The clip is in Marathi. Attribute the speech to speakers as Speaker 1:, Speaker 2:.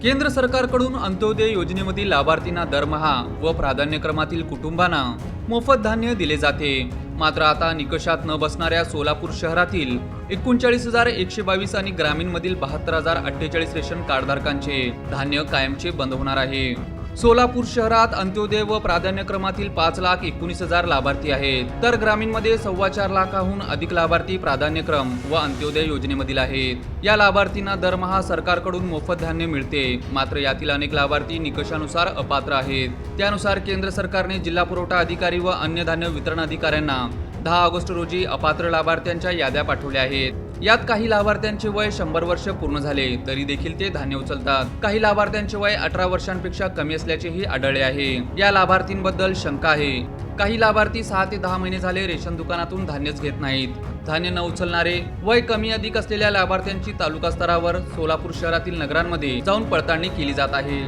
Speaker 1: केंद्र सरकारकडून अंत्योदय योजनेमधील लाभार्थींना दरमहा व प्राधान्यक्रमातील कुटुंबांना मोफत धान्य दिले जाते। मात्र आता निकषात न बसणाऱ्या सोलापूर शहरातील 39,122 आणि ग्रामीणमधील 72,048 रेशन कार्डधारकांचे धान्य कायमचे बंद होणार आहे। सोलापूर शहरात अंत्योदय व प्राधान्यक्रमातील 5,19,000 लाभार्थी आहेत, तर ग्रामीणमध्ये 4.25 लाखाहून अधिक लाभार्थी प्राधान्यक्रम व अंत्योदय योजनेमधील आहेत। या लाभार्थींना दरमहा सरकारकडून मोफत धान्य मिळते, मात्र यातील अनेक लाभार्थी निकषानुसार अपात्र आहेत। त्यानुसार केंद्र सरकारने जिल्हा पुरवठा अधिकारी व अन्य धान्य वितरण अधिकाऱ्यांना 10 ऑगस्ट रोजी अपात्र लाभार्थ्यांच्या याद्या पाठवल्या आहेत। यात काही लाभार्थ्यांचे वय 100 वर्ष पूर्ण झाले तरी देखील ते धान्य उचलतात। काही लाभार्थ्यांचे वय 18 वर्षांपेक्षा कमी असल्याचेही आढळले आहे। या लाभार्थींबद्दल शंका आहे। काही लाभार्थी 6 ते 10 महिने झाले रेशन दुकानातून धान्यच घेत नाहीत। धान्य न उचलणारे वय कमी अधिक असलेल्या लाभार्थ्यांची तालुका स्तरावर सोलापूर शहरातील नगरांमध्ये जाऊन पडताळणी केली जात आहे।